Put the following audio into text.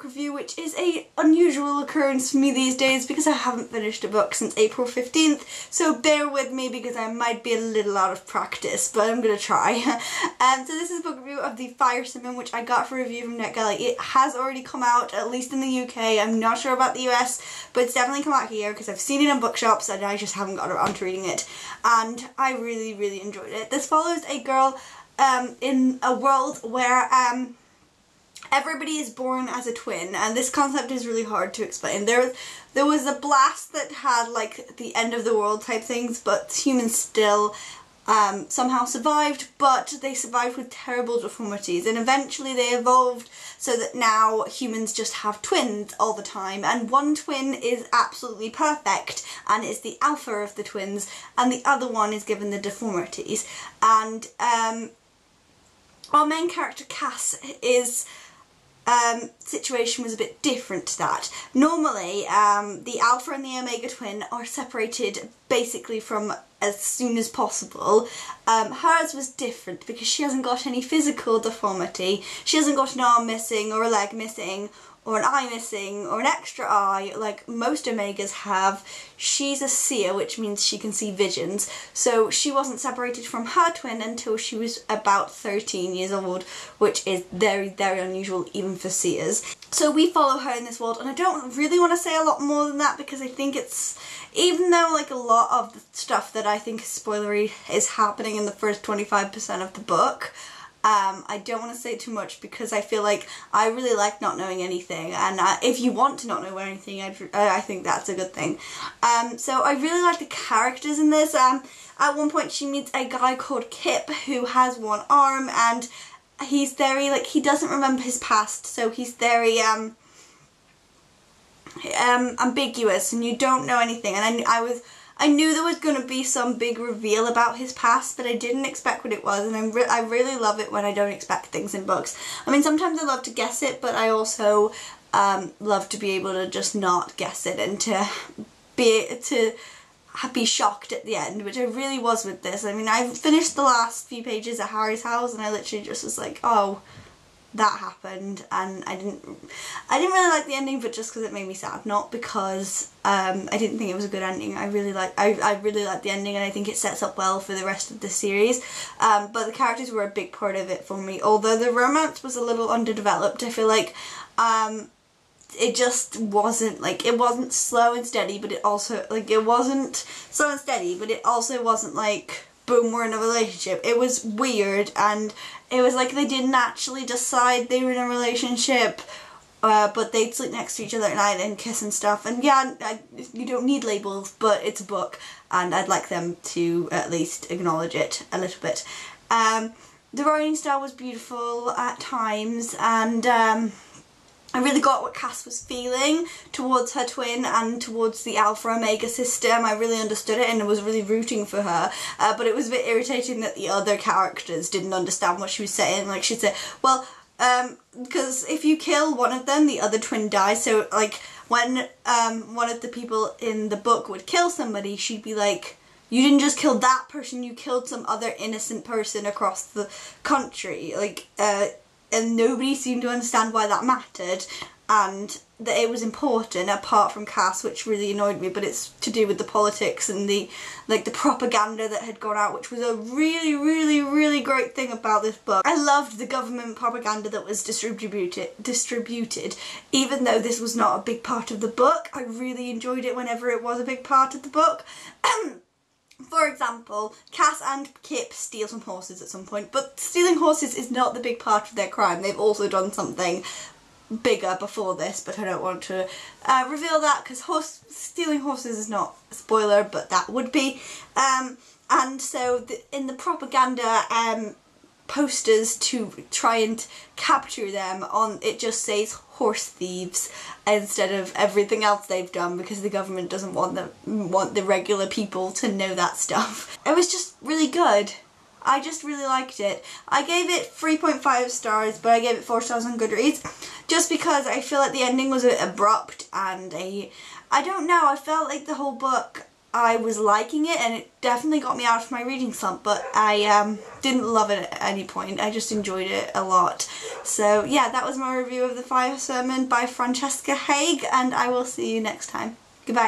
review, which is a unusual occurrence for me these days because I haven't finished a book since April 15th, so bear with me because I might be a little out of practice, but I'm gonna try. So this is a book review of The Fire Simon, which I got for review from NetGalley. It has already come out, at least in the UK. I'm not sure about the US, but it's definitely come out here because I've seen it in bookshops and I just haven't got around to reading it, and I really enjoyed it. This follows a girl in a world where everybody is born as a twin, and this concept is really hard to explain. There was a blast that had like the end of the world type things, but humans still somehow survived, but they survived with terrible deformities, and eventually they evolved so that now humans just have twins all the time, and one twin is absolutely perfect and is the alpha of the twins, and the other one is given the deformities. And our main character Cass is situation was a bit different to that. Normally, the alpha and the omega twin are separated basically from as soon as possible. Hers was different because she hasn't got any physical deformity. She hasn't got an arm missing or a leg missing or an eye missing or an extra eye like most omegas have. She's a seer, which means she can see visions, so she wasn't separated from her twin until she was about 13 years old, which is very unusual even for seers. So we follow her in this world, and I don't really want to say a lot more than that because I think it's, even though like a lot of the stuff that I think is spoilery is happening in the first 25% of the book, I don't want to say too much because I feel like I really like not knowing anything, and if you want to not know anything, I think that's a good thing. So I really like the characters in this. At one point she meets a guy called Kip who has one arm, and he's very, like, he doesn't remember his past, so he's very ambiguous, and you don't know anything, and I knew there was going to be some big reveal about his past, but I didn't expect what it was, and I really love it when I don't expect things in books. I mean, sometimes I love to guess it, but I also love to be able to just not guess it and to be shocked at the end, which I really was with this. I mean, I finished the last few pages at Harry's house, and I literally just was like, oh, that happened, and I didn't really like the ending, but just because it made me sad, not because I didn't think it was a good ending. I really like the ending, and I think it sets up well for the rest of the series. But the characters were a big part of it for me. Although the romance was a little underdeveloped, I feel like it just wasn't, like, it wasn't slow and steady, but it also, like, it wasn't slow and steady, but it also wasn't like, boom, we're in a relationship. It was weird, and it was like they didn't actually decide they were in a relationship, but they'd sleep next to each other at night and kiss and stuff. And yeah, you don't need labels, but it's a book, and I'd like them to at least acknowledge it a little bit. The writing style was beautiful at times, and I really got what Cass was feeling towards her twin and towards the Alpha Omega system. I really understood it and I was really rooting for her, but it was a bit irritating that the other characters didn't understand what she was saying. Like, she'd say, well, because if you kill one of them, the other twin dies. So like when one of the people in the book would kill somebody, she'd be like, you didn't just kill that person, you killed some other innocent person across the country. Like, and nobody seemed to understand why that mattered, and that it was important, apart from Cass, which really annoyed me, but it's to do with the politics and the propaganda that had gone out, which was a really great thing about this book. I loved the government propaganda that was distributed, even though this was not a big part of the book. I really enjoyed it whenever it was a big part of the book. For example, Cass and Kip steal some horses at some point, but stealing horses is not the big part of their crime. They've also done something bigger before this, but I don't want to reveal that because stealing horses is not a spoiler, but that would be. And so in the propaganda posters to try and capture them, it just says horse thieves instead of everything else they've done, because the government doesn't want the regular people to know that stuff. It was just really good. I just really liked it. I gave it 3.5 stars, but I gave it 4 stars on Goodreads just because I feel like the ending was a bit abrupt, and I don't know, I felt like the whole book I was liking it, and it definitely got me out of my reading slump, but I didn't love it at any point. I just enjoyed it a lot. So yeah, that was my review of The Fire Sermon by Francesca Haig, and I will see you next time. Goodbye.